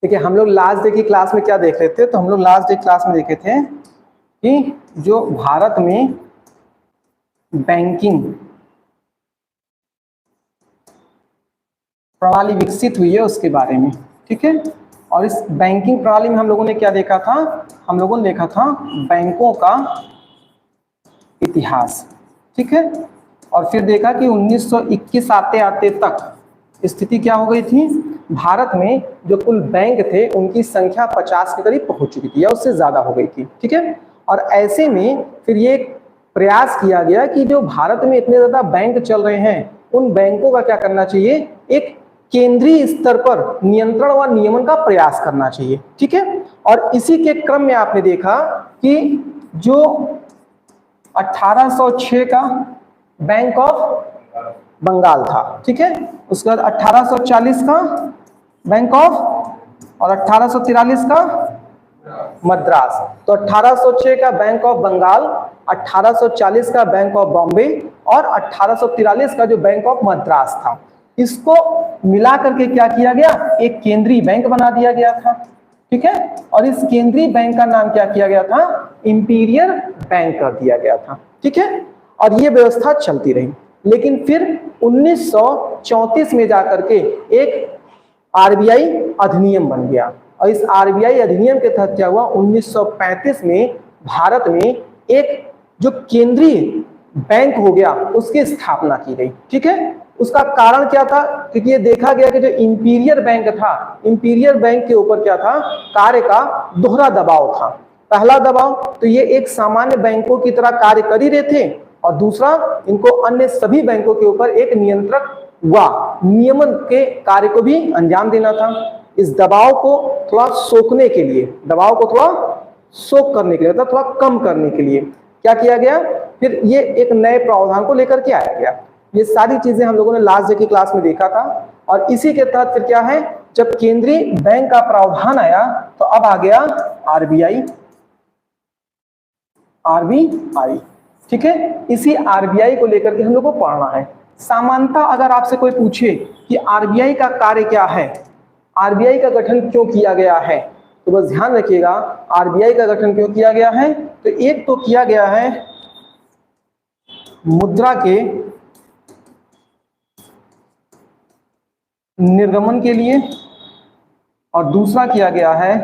देखिए हम लोग लास्ट डे की क्लास में क्या देख रहे थे, तो हम लोग लास्ट डे क्लास में देखे थे कि जो भारत में बैंकिंग प्रणाली विकसित हुई है उसके बारे में, ठीक है। और इस बैंकिंग प्रणाली में हम लोगों ने क्या देखा था, हम लोगों ने देखा था बैंकों का इतिहास, ठीक है। और फिर देखा कि 1921 आते आते तक स्थिति क्या हो गई थी, भारत में जो कुल बैंक थे उनकी संख्या 50 के करीब पहुंच चुकी थी या उससे ज्यादा हो गई थी, ठीक है। और ऐसे में फिर ये प्रयास किया गया कि जो भारत में इतने ज्यादा बैंक चल रहे हैं उन बैंकों का क्या करना चाहिए, एक केंद्रीय स्तर पर नियंत्रण व नियमन का प्रयास करना चाहिए, ठीक है। और इसी के क्रम में आपने देखा कि जो 1806 का बैंक ऑफ बंगाल था, ठीक है। उसके बाद 1840 का बैंक ऑफ और 1843 का मद्रास। तो 1806 का बैंक ऑफ बंगाल, 1840 का बैंक ऑफ बॉम्बे और 1843 का जो बैंक ऑफ मद्रास था, इसको मिला करके क्या किया गया, एक केंद्रीय बैंक बना दिया गया था, ठीक है। और इस केंद्रीय बैंक का नाम क्या किया गया था, इंपीरियल बैंक कर दिया गया था, ठीक है। और ये व्यवस्था चलती रही, लेकिन फिर 1934 में जाकर के एक आरबीआई अधिनियम बन गया। और इस आरबीआई अधिनियम के तहत क्या हुआ, 1935 में भारत में एक जो केंद्रीय बैंक हो गया उसकी स्थापना की गई, ठीक है। उसका कारण क्या था, क्योंकि ये देखा गया कि जो इंपीरियल बैंक था, इंपीरियल बैंक के ऊपर क्या था, कार्य का दोहरा दबाव था। पहला दबाव तो ये एक सामान्य बैंकों की तरह कार्य कर ही रहे थे, और दूसरा इनको अन्य सभी बैंकों के ऊपर एक नियंत्रक व नियमन के कार्य को भी अंजाम देना था। इस दबाव को थोड़ा सोखने के लिए, दबाव को थोड़ा सोख करने के लिए, थोड़ा कम करने के लिए क्या किया गया, फिर ये एक नए प्रावधान को लेकर के आया गया। ये सारी चीजें हम लोगों ने लास्ट डे की क्लास में देखा था। और इसी के तहत फिर क्या है, जब केंद्रीय बैंक का प्रावधान आया तो अब आ गया आरबीआई, ठीक है। इसी आरबीआई को लेकर के हम लोग को पढ़ना है। सामान्यतः अगर आपसे कोई पूछे कि आरबीआई का कार्य क्या है, आरबीआई का गठन क्यों किया गया है, तो बस ध्यान रखिएगा आरबीआई का गठन क्यों किया गया है। तो एक तो किया गया है मुद्रा के निर्गमन के लिए, और दूसरा किया गया है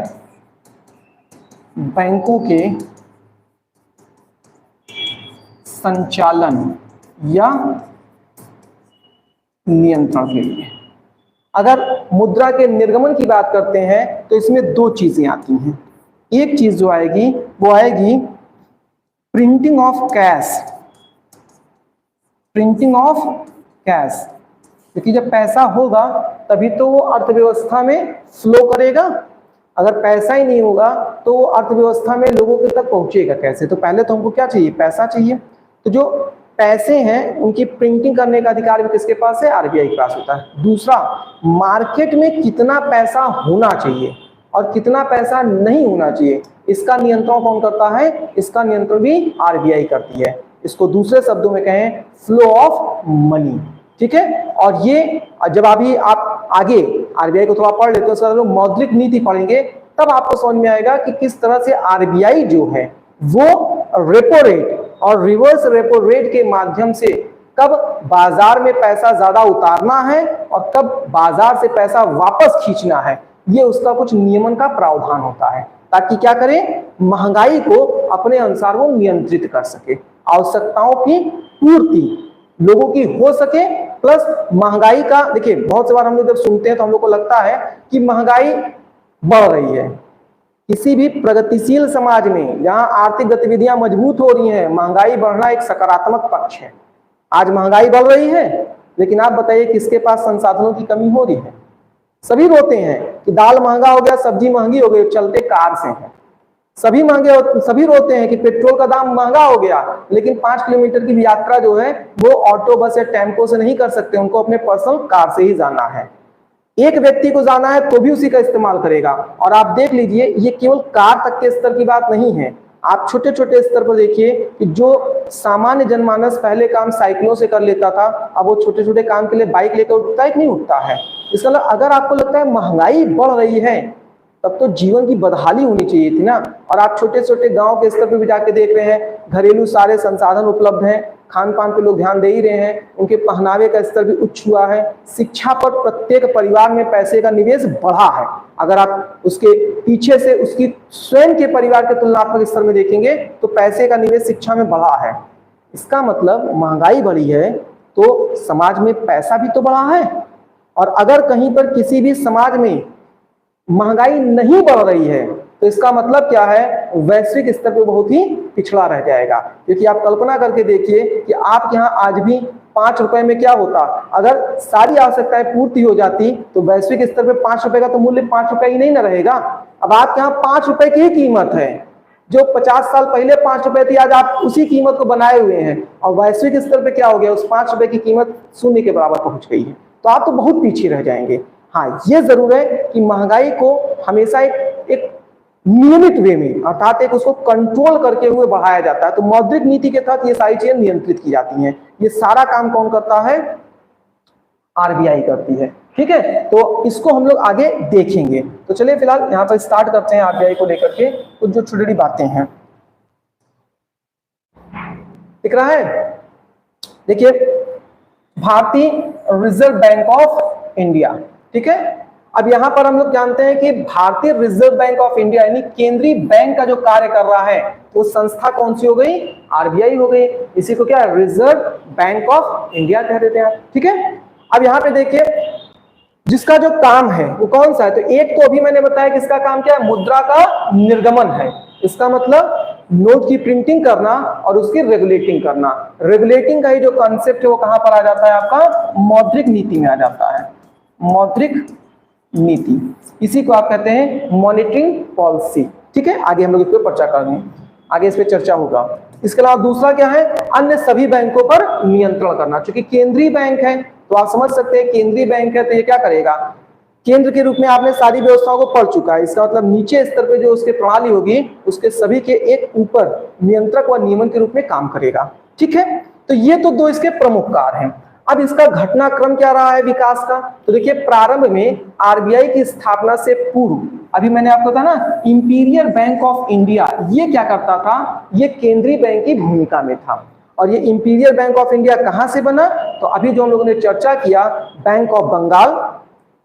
बैंकों के संचालन या नियंत्रण के लिए। अगर मुद्रा के निर्गमन की बात करते हैं तो इसमें दो चीजें आती हैं। एक चीज जो आएगी वो आएगी printing of cash, printing of cash, क्योंकि जब पैसा होगा तभी तो वो अर्थव्यवस्था में फ्लो करेगा। अगर पैसा ही नहीं होगा तो वो अर्थव्यवस्था में लोगों के तक पहुंचेगा कैसे। तो पहले तो हमको क्या चाहिए, पैसा चाहिए। तो जो पैसे हैं उनकी प्रिंटिंग करने का अधिकार भी किसके पास है, आरबीआई के पास होता है। दूसरा, मार्केट में कितना पैसा होना चाहिए और कितना पैसा नहीं होना चाहिए, इसका नियंत्रण कौन करता है, इसका नियंत्रण भी आरबीआई करती है। इसको दूसरे शब्दों में कहें फ्लो ऑफ मनी, ठीक है। और ये जब अभी आप आगे आरबीआई को थोड़ा पढ़ लेते हैं, उसका लोग मौद्रिक नीति पढ़ेंगे, तब आपको समझ में आएगा कि किस तरह से आरबीआई जो है वो रेपो रेट और रिवर्स रेपो रेट के माध्यम से कब बाजार में पैसा ज्यादा उतारना है और कब बाजार से पैसा वापस खींचना है, ये उसका कुछ नियमन का प्रावधान होता है, ताकि क्या करें, महंगाई को अपने अनुसार वो नियंत्रित कर सके, आवश्यकताओं की पूर्ति लोगों की हो सके, प्लस महंगाई का। देखिए बहुत से बार हम लोग जब सुनते हैं तो हम लोग को लगता है कि महंगाई बढ़ रही है। किसी भी प्रगतिशील समाज में जहां आर्थिक गतिविधियां मजबूत हो रही हैं, महंगाई बढ़ना एक सकारात्मक पक्ष है। आज महंगाई बढ़ रही है, लेकिन आप बताइए किसके पास संसाधनों की कमी हो रही है। सभी रोते हैं कि दाल महंगा हो गया, सब्जी महंगी हो गई, चलते कार से हैं। सभी रोते हैं कि पेट्रोल का दाम महंगा हो गया, लेकिन 5 किलोमीटर की यात्रा जो है वो ऑटो, बस या टेम्पो से नहीं कर सकते, उनको अपने पर्सनल कार से ही जाना है। एक व्यक्ति को जाना है तो भी उसी का इस्तेमाल करेगा। और आप देख लीजिए, ये केवल कार तक के स्तर की बात नहीं है, आप छोटे छोटे स्तर पर देखिए कि जो सामान्य जनमानस पहले काम साइकिलों से कर लेता था, अब वो छोटे छोटे काम के लिए बाइक लेकर उठता है कि नहीं उठता है। इसका मतलब अगर आपको लगता है महंगाई बढ़ रही है, तब तो जीवन की बदहाली होनी चाहिए थी ना। और आप छोटे छोटे गांव के स्तर पर भी जाके देख रहे हैं, घरेलू सारे संसाधन उपलब्ध हैं, खान पान पे लोग ध्यान दे ही रहे हैं, उनके पहनावे का स्तर भी उच्च हुआ है, शिक्षा पर प्रत्येक परिवार में पैसे का निवेश बढ़ा है। अगर आप उसके पीछे से उसकी स्वयं के परिवार के तुलनात्मक स्तर में देखेंगे तो पैसे का निवेश शिक्षा में बढ़ा है। इसका मतलब महंगाई बढ़ी है तो समाज में पैसा भी तो बढ़ा है। और अगर कहीं पर किसी भी समाज में महंगाई नहीं बढ़ रही है तो इसका मतलब क्या है, वैश्विक स्तर पे बहुत ही पिछड़ा रह जाएगा। क्योंकि आप कल्पना करके देखिए कि आपके यहाँ आज भी 5 रुपए में क्या होता, अगर सारी आवश्यकताएं पूर्ति हो जाती तो वैश्विक स्तर पे 5 रुपए का तो मूल्य 5 रुपए ही नहीं ना रहेगा। अब आपके यहाँ 5 रुपए की ही कीमत है, जो 50 साल पहले 5 रुपए थी, आज आप उसी कीमत को बनाए हुए हैं। और वैश्विक स्तर पे क्या हो गया, उस 5 रुपए की कीमत शून्य के बराबर पहुंच गई है। तो आप तो बहुत पीछे रह जाएंगे। हाँ, ये जरूर है कि महंगाई को हमेशा एक नियमित वे में, अर्थात एक उसको कंट्रोल करके हुए बढ़ाया जाता है। तो मौद्रिक नीति के तहत ये सारी चीजें नियंत्रित की जाती हैं। ये सारा काम कौन करता है, आरबीआई करती है। ठीक है, तो इसको हम लोग आगे देखेंगे। तो चलिए फिलहाल यहाँ पर स्टार्ट करते हैं आरबीआई को लेकर के कुछ जो छोटी छोटी बातें हैं। दिख रहा है, देखिए, भारतीय रिजर्व बैंक ऑफ इंडिया। ठीक है, अब यहां पर हम लोग जानते हैं कि भारतीय रिजर्व बैंक ऑफ इंडिया यानी केंद्रीय बैंक का जो कार्य कर रहा है वो संस्था कौन सी हो गई, आरबीआई हो गई। इसी को क्या, रिजर्व बैंक ऑफ इंडिया कह देते हैं। ठीक है, अब यहाँ पे देखिए जिसका जो काम है वो कौन सा है, तो एक तो अभी मैंने बताया कि इसका काम क्या है, मुद्रा का निर्गमन है। इसका मतलब नोट की प्रिंटिंग करना और उसकी रेगुलेटिंग करना। रेगुलेटिंग का ही जो कॉन्सेप्ट है वो कहां पर आ जाता है, आपका मौद्रिक नीति में आ जाता है। मौद्रिक नीति, इसी को आप कहते हैं मॉनिटरिंग पॉलिसी। ठीक है, आगे हम लोग इस पर चर्चा करेंगे, आगे इस पर चर्चा होगा। इसके अलावा दूसरा क्या है, अन्य सभी बैंकों पर नियंत्रण करना। क्योंकि केंद्रीय बैंक है तो आप समझ सकते हैं केंद्रीय बैंक है तो ये क्या करेगा, केंद्र के रूप में आपने सारी व्यवस्थाओं को पढ़ चुका है। इसका मतलब नीचे स्तर पे जो उसकी प्रणाली होगी उसके सभी के एक ऊपर नियंत्रक व नियमन के रूप में काम करेगा। ठीक है, तो ये तो दो इसके प्रमुख कार्य हैं। अब इसका घटनाक्रम क्या रहा है विकास का, तो देखिए प्रारंभ में आरबीआई की स्थापना से पूर्व, अभी मैंने आपको कहा ना इंपीरियल बैंक ऑफ इंडिया, ये क्या करता था, ये केंद्रीय बैंक की भूमिका में था। और ये इंपीरियल बैंक ऑफ इंडिया कहां से बना, तो अभी जो हम लोगों ने चर्चा किया, bank of Bengal,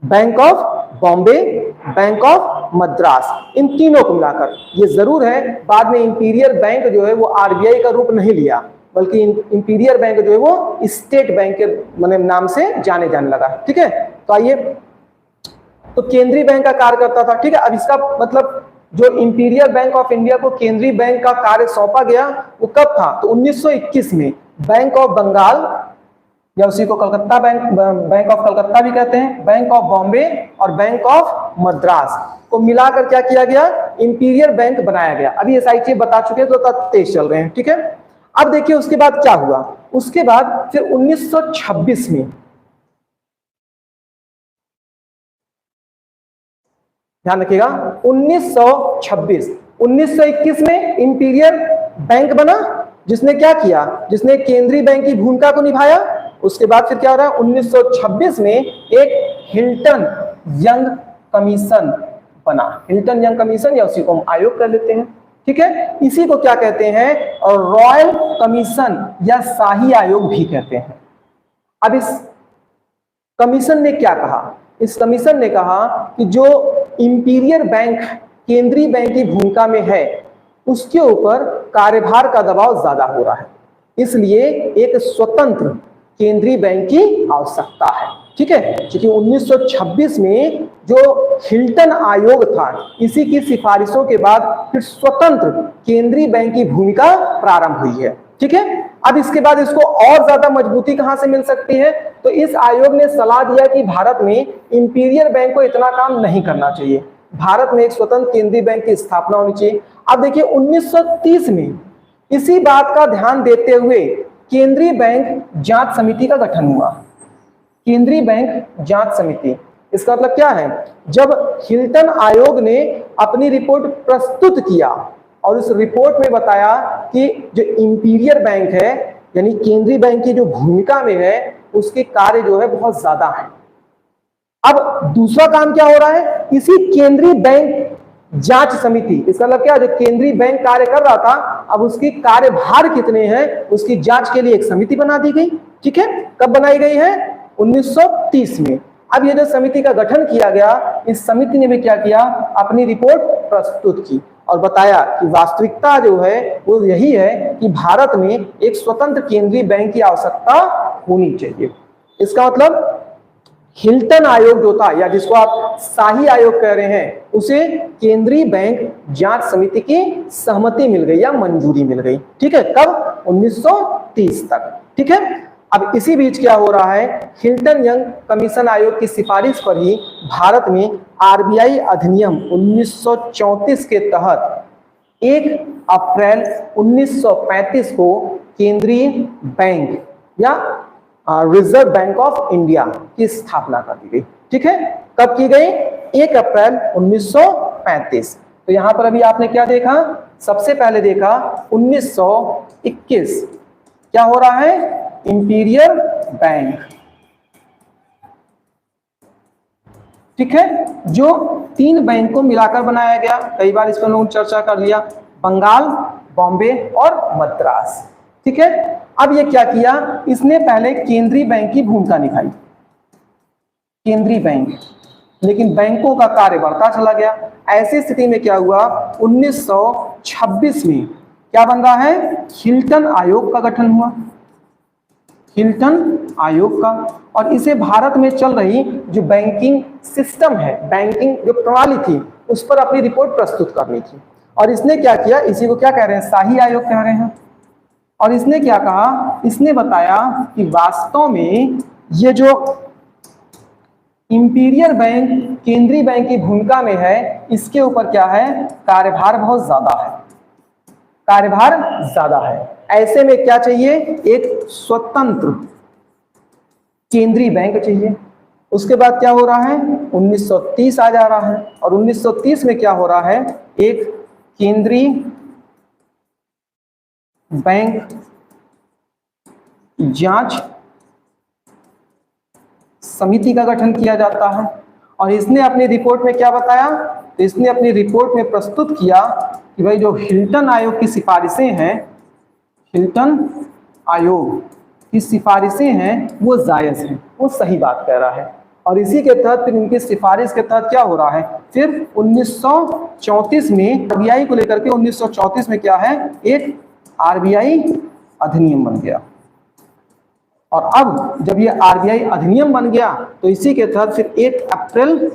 bank of Bombay, bank of Madras, इन तीनों को मिलाकर। ये जरूर है बाद में इंपीरियल बैंक जो है वो आरबीआई का रूप नहीं लिया, बल्कि इंपीरियल बैंक जो है वो स्टेट बैंक के मतलब नाम से जाने लगा। ठीक है, तो आइए, तो केंद्रीय बैंक का कार्य करता था। ठीक है, अब इसका मतलब जो इंपीरियल बैंक ऑफ इंडिया को केंद्रीय बैंक का कार्य सौंपा गया वो कब था, तो 1921 में बैंक ऑफ बंगाल या उसी को कलकत्ता बैंक ऑफ कलकत्ता भी कहते हैं, बैंक ऑफ बॉम्बे और बैंक ऑफ मद्रास को मिलाकर क्या किया गया, इंपीरियल बैंक बनाया गया। अभी ये सारी चीजें बता चुके हैं तो तेज चल रहे हैं। ठीक है, अब देखिए उसके बाद क्या हुआ, उसके बाद फिर 1926 में, ध्यान रखिएगा 1926, 1921 में इंपीरियल बैंक बना जिसने क्या किया, जिसने केंद्रीय बैंक की भूमिका को निभाया। उसके बाद फिर क्या हो रहा है, 1926 में एक हिल्टन यंग कमीशन बना। हिल्टन यंग कमीशन या उसी को हम आयोग कर लेते हैं। ठीक है, इसी को क्या कहते हैं, और रॉयल कमीशन या शाही आयोग भी कहते हैं। अब इस कमीशन ने क्या कहा, इस कमीशन ने कहा कि जो इंपीरियल बैंक केंद्रीय बैंक की भूमिका में है उसके ऊपर कार्यभार का दबाव ज्यादा हो रहा है, इसलिए एक स्वतंत्र केंद्रीय बैंक की आवश्यकता है। ठीक है, क्योंकि 1926 में जो हिल्टन आयोग था इसी की सिफारिशों के बाद फिर स्वतंत्र केंद्रीय बैंक की भूमिका प्रारंभ हुई है। ठीक है, अब इसके बाद इसको और ज्यादा मजबूती कहां से मिल सकती है, तो इस आयोग ने सलाह दिया कि भारत में इंपीरियल बैंक को इतना काम नहीं करना चाहिए, भारत में एक स्वतंत्र केंद्रीय बैंक की स्थापना होनी चाहिए। अब देखिए 1930 में इसी बात का ध्यान देते हुए केंद्रीय बैंक जांच समिति का गठन हुआ। केंद्रीय बैंक जांच समिति, इसका मतलब क्या है, जब हिल्टन आयोग ने अपनी रिपोर्ट प्रस्तुत किया और उस रिपोर्ट में बताया कि जो इंपीरियल बैंक है यानी केंद्रीय बैंक की जो भूमिका में है उसके कार्य जो है बहुत ज्यादा है, अब दूसरा काम क्या हो रहा है, इसी केंद्रीय बैंक जांच समिति, इसका मतलब क्या, जो केंद्रीय बैंक कार्य कर रहा था, अब उसकी कार्यभार कितने हैं उसकी जांच के लिए एक समिति बना दी गई। ठीक है, कब बनाई गई है, 1930 में। अब ये जो समिति का गठन किया गया, इस समिति ने भी क्या किया, अपनी रिपोर्ट प्रस्तुत की और बताया कि वास्तविकता जो है वो यही है कि भारत में एक स्वतंत्र केंद्रीय बैंक की आवश्यकता होनी चाहिए। इसका मतलब हिल्टन आयोग जो था, या जिसको आप शाही आयोग कह रहे हैं, उसे केंद्रीय बैंक जांच समिति की सहमति मिल गई या मंजूरी मिल गई। ठीक है, कब, 1930 तक। ठीक है, अब इसी बीच क्या हो रहा है, हिल्टन यंग कमीशन आयोग की सिफारिश पर ही भारत में आरबीआई अधिनियम 1934 के तहत 1 अप्रैल 1935 को केंद्रीय बैंक या रिजर्व बैंक ऑफ इंडिया की स्थापना कर दी गई। ठीक है, कब की गई, 1 अप्रैल 1935। तो यहां पर अभी आपने क्या देखा, सबसे पहले देखा 1921 क्या हो रहा है, इंपीरियल बैंक। ठीक है, जो 3 बैंक को मिलाकर बनाया गया, कई बार इस पर लोगों ने चर्चा कर लिया, बंगाल, बॉम्बे और मद्रास। ठीक है, अब ये क्या किया, इसने पहले केंद्रीय बैंक की भूमिका निभाई, केंद्रीय बैंक, लेकिन बैंकों का कार्य बढ़ता चला गया। ऐसी स्थिति में क्या हुआ, 1926 में क्या बन रहा है, हिल्टन आयोग का गठन हुआ, हिल्टन आयोग का, और इसे भारत में चल रही जो बैंकिंग सिस्टम है, बैंकिंग जो प्रणाली थी, उस पर अपनी रिपोर्ट प्रस्तुत करनी थी। और इसने क्या किया, इसी को क्या कह रहे हैं, शाही आयोग कह रहे हैं। और इसने क्या कहा, इसने बताया कि वास्तव में ये जो इंपीरियल बैंक केंद्रीय बैंक की भूमिका में है, इसके ऊपर क्या है, कार्यभार बहुत ज्यादा है, कार्यभार ज्यादा है। ऐसे में क्या चाहिए, एक स्वतंत्र केंद्रीय बैंक चाहिए। उसके बाद क्या हो रहा है, 1930 आ जा रहा है, और 1930 में क्या हो रहा है, एक केंद्रीय बैंक जांच समिति का गठन किया जाता है। और इसने अपनी रिपोर्ट में क्या बताया, तो इसने अपनी रिपोर्ट में प्रस्तुत किया कि भाई जो हिल्टन आयोग की सिफारिशें हैं, हिल्टन आयोग की सिफारिशें हैं वो जायज हैं, वो सही बात कह रहा है। और इसी के तहत फिर इनकी सिफारिश के तहत क्या हो रहा है, फिर 1934 में आरबीआई को लेकर के 1934 में क्या है, एक आरबीआई अधिनियम बन गया। और अब जब ये आरबीआई अधिनियम बन गया, तो इसी के तहत फिर 1 अप्रैल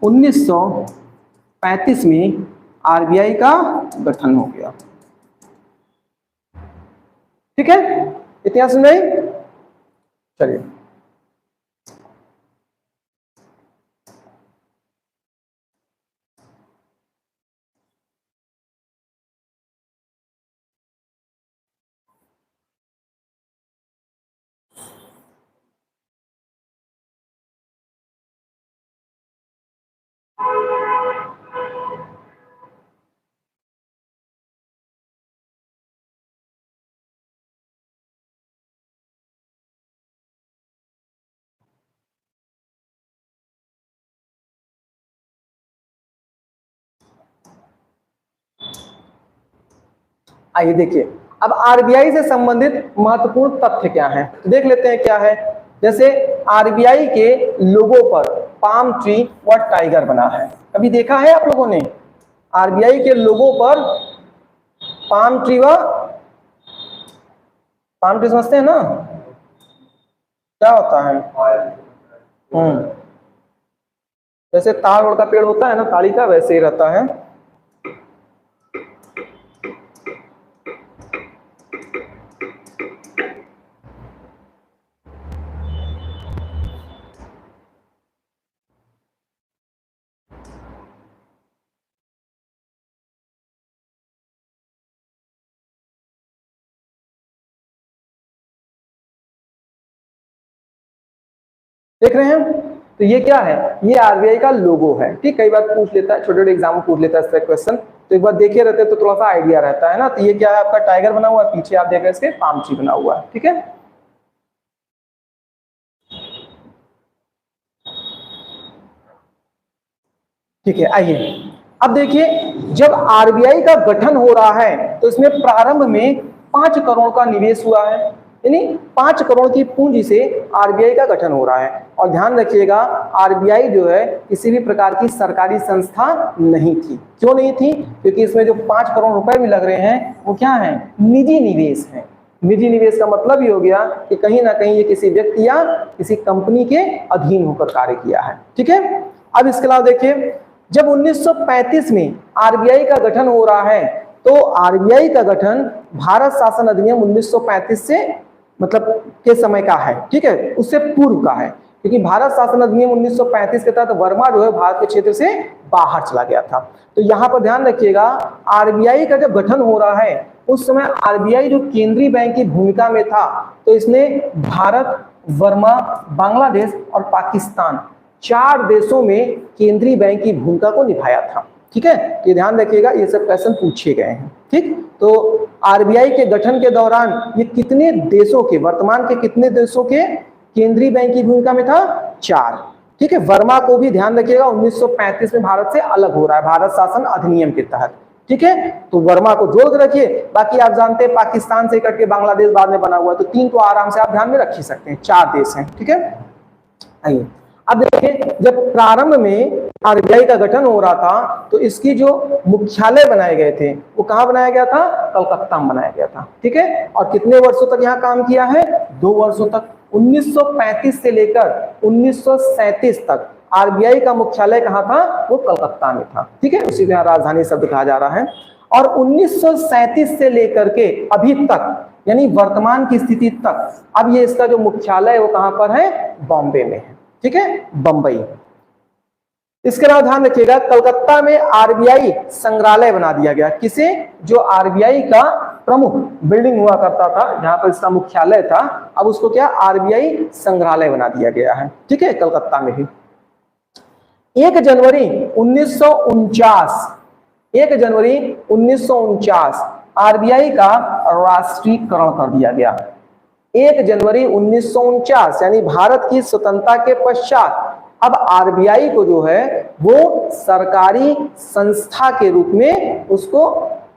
1935 में आरबीआई का गठन हो गया। ठीक है, इतना सुन रही, चलिए आइए देखिए, अब आरबीआई से संबंधित महत्वपूर्ण तथ्य क्या हैं, तो देख लेते हैं क्या है। जैसे आरबीआई के लोगो पर पाम ट्री व टाइगर बना है, कभी देखा है आप लोगों ने, आरबीआई के लोगो पर पाम ट्री व, पाम ट्री समझते हैं ना क्या होता है, जैसे ताड़ का पेड़ होता है ना, ताड़ी का, वैसे ही रहता है। देख रहे हैं, तो ये क्या है, ये आरबीआई का लोगो है। ठीक, कई बार पूछ लेता है, छोटे छोटे एग्जाम में पूछ लेता है इस तरह क्वेश्चन, तो एक बार देखे रहते तो थोड़ा सा आइडिया रहता है ना। तो ये क्या है, आपका टाइगर बना हुआ है, पीछे आप देख रहे हैं इसके पाम ट्री बना हुआ है। ठीक है, ठीक है, आइए अब देखिए, जब आरबीआई का गठन हो रहा है तो इसमें प्रारंभ में 5 करोड़ का निवेश हुआ है, यानी 5 करोड़ की पूंजी से आरबीआई का गठन हो रहा है। और ध्यान रखिएगा, आरबीआई जो है किसी भी प्रकार की सरकारी संस्था नहीं थी। क्यों नहीं थी? क्योंकि इसमें जो 5 करोड़ रुपए भी लग रहे हैं वो क्या है? निजी निवेश है। निजी निवेश का मतलब ये हो गया कि कहीं ना कहीं ये किसी व्यक्ति या किसी कंपनी के अधीन होकर कार्य किया है। ठीक है, अब इसके अलावा देखिए, जब 1935 में आरबीआई का गठन हो रहा है तो आरबीआई का गठन भारत शासन अधिनियम 1935 से मतलब के समय का है। ठीक है, उससे पूर्व का है, क्योंकि भारत शासन अधिनियम 1935 के तहत वर्मा जो है भारत के क्षेत्र से बाहर चला गया था। तो यहाँ पर ध्यान रखिएगा, आरबीआई का जब गठन हो रहा है उस समय आरबीआई जो केंद्रीय बैंक की भूमिका में था, तो इसने भारत, वर्मा, बांग्लादेश और पाकिस्तान 4 देशों में केंद्रीय बैंक की भूमिका को निभाया था। ठीक है, ये ध्यान रखिएगा, ये सब क्वेश्चन पूछे गए हैं। ठीक, तो आरबीआई के गठन के दौरान ये कितने देशों के, वर्तमान के कितने देशों के केंद्रीय बैंक की भूमिका में था? 4। ठीक है, वर्मा को भी ध्यान रखिएगा 1935 में भारत से अलग हो रहा है भारत शासन अधिनियम के तहत। ठीक है, तो वर्मा को जोड़ के रखिए। बाकी आप जानते हैं पाकिस्तान से कट के बांग्लादेश बाद में बना हुआ है, तो 3 को आराम से आप ध्यान में रख ही सकते हैं, 4 देश हैं। ठीक है, आइए अब देखिए, जब प्रारंभ में आरबीआई का गठन हो रहा था तो इसकी जो मुख्यालय बनाए गए थे वो कहाँ बनाया गया था? कलकत्ता में बनाया गया था। ठीक है, और कितने वर्षों तक यहाँ काम किया है? 2 वर्षों तक। 1935 से लेकर 1937 तक आरबीआई का मुख्यालय कहाँ था? वो कलकत्ता में था। ठीक है, उसी को यहाँ राजधानी शब्द कहा जा रहा है। और 1937 से लेकर के अभी तक, यानी वर्तमान की स्थिति तक, अब ये इसका जो मुख्यालय है वो कहां पर है? बॉम्बे में है। ठीक है, बंबई। इसके अलावा ध्यान रखिएगा, कलकत्ता में आरबीआई संग्रहालय बना दिया गया। किसे? जो आरबीआई का प्रमुख बिल्डिंग हुआ करता था, जहां पर इसका मुख्यालय था, अब उसको क्या आरबीआई संग्रहालय बना दिया गया है। ठीक है, कलकत्ता में ही 1 जनवरी 1949 1 जनवरी 1949 आरबीआई का राष्ट्रीयकरण कर दिया गया। 1 जनवरी 1949 यानी भारत की स्वतंत्रता के पश्चात अब आरबीआई को जो है वो सरकारी संस्था के रूप में उसको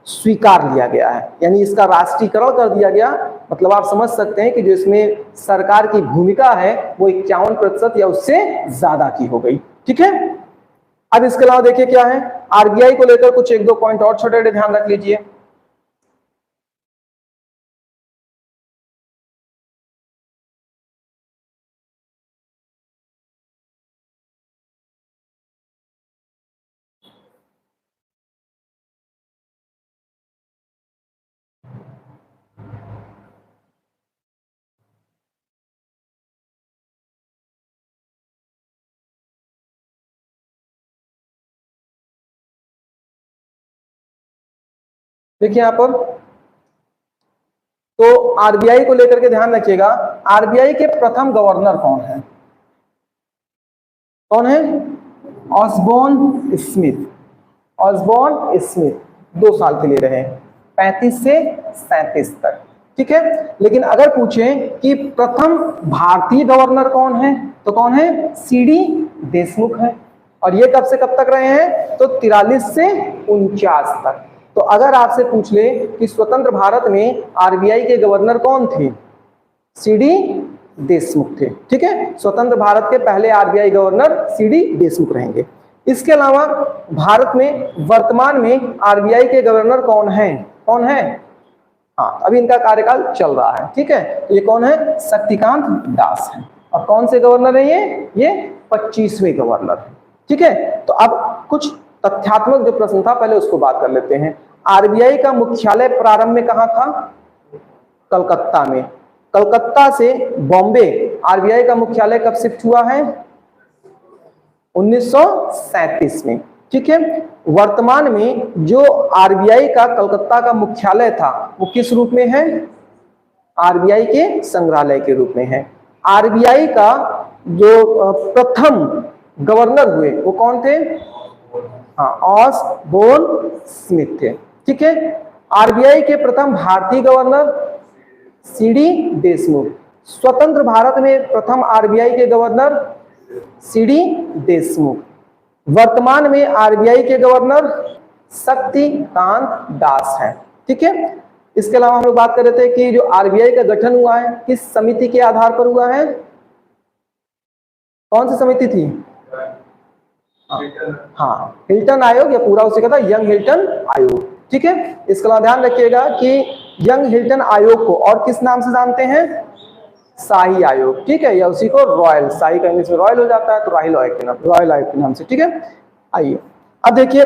स्वीकार लिया गया है, यानी इसका राष्ट्रीयकरण कर दिया गया। मतलब आप समझ सकते हैं कि जो इसमें सरकार की भूमिका है वो 51% या उससे ज्यादा की हो गई। ठीक है, अब इसके अलावा देखिए क्या है, आरबीआई को लेकर कुछ 1-2 पॉइंट और छोटे ध्यान रख लीजिए। देखिए यहां पर तो आरबीआई को लेकर के ध्यान रखिएगा, आरबीआई के प्रथम गवर्नर कौन है? कौन है? Osborne Smith. ऑसबोर्न स्मिथ 2 साल के लिए रहे, 35 से 37 तक। ठीक है, लेकिन अगर पूछें कि प्रथम भारतीय गवर्नर कौन है तो कौन है? सीडी देशमुख है। और ये कब से कब तक रहे हैं? तो 43 से 49 तक। तो अगर आपसे पूछ ले कि स्वतंत्र भारत में आरबीआई के गवर्नर कौन थे? सीडी देशमुख थे। ठीक है, स्वतंत्र भारत के पहले आरबीआई गवर्नर सीडी देशमुख रहेंगे। इसके अलावा भारत में वर्तमान में आरबीआई के गवर्नर कौन है? कौन है? हाँ, अभी इनका कार्यकाल चल रहा है। ठीक है, तो ये कौन है? शक्तिकांत दास है। और कौन से गवर्नर है ये 25वें गवर्नर है। ठीक है, तो अब कुछ तथ्यात्मक जो प्रश्न था पहले उसको बात कर लेते हैं। आरबीआई का मुख्यालय प्रारंभ में कहां था? कलकत्ता में। कलकत्ता से बॉम्बे आरबीआई का मुख्यालय कब शिफ्ट हुआ है? 1937 में। ठीक है, वर्तमान में जो आरबीआई का कलकत्ता का मुख्यालय था वो किस रूप में है? आरबीआई के संग्रहालय के रूप में है। आरबीआई का जो प्रथम गवर्नर हुए वो कौन थे? हाँ, ऑसबोर्न स्मिथ थे। ठीक है, आरबीआई के प्रथम भारतीय गवर्नर सीडी देशमुख। स्वतंत्र भारत में प्रथम आरबीआई के गवर्नर सीडी देशमुख। वर्तमान में आरबीआई के गवर्नर शक्तिकांत दास है। ठीक है, इसके अलावा हम लोग बात कर रहे थे कि जो आरबीआई का गठन हुआ है किस समिति के आधार पर हुआ है, कौन सी समिति थी? हाँ, हिल्टन आयोग, या पूरा उसी का था यंग हिल्टन आयोग। ठीक है, इसके अलावा ध्यान रखिएगा कि यंग हिल्टन आयोग को और किस नाम से जानते हैं? शाही आयोग। ठीक है, या उसी को रॉयल, शाही का इंग्लिश में रॉयल हो जाता है तो रॉयल आयोग के नाम से। ठीक है, आइए अब देखिए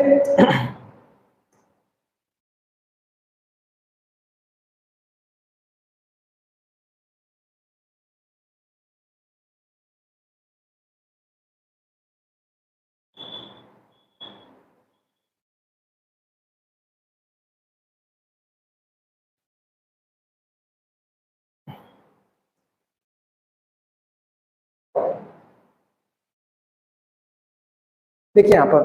देखिए यहाँ पर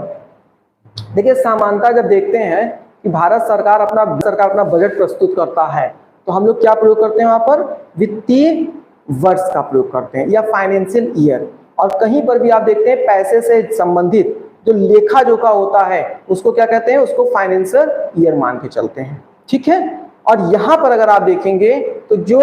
देखिए, सामान्यतः जब देखते हैं कि भारत सरकार अपना बजट प्रस्तुत करता है तो हम लोग क्या प्रयोग करते हैं? वहां पर वित्तीय वर्ष का प्रयोग करते हैं या फाइनेंशियल ईयर। और कहीं पर भी आप देखते हैं पैसे से संबंधित जो लेखा जोखा होता है उसको क्या कहते हैं? उसको फाइनेंशियल ईयर मान के चलते हैं। ठीक है, और यहाँ पर अगर आप देखेंगे तो जो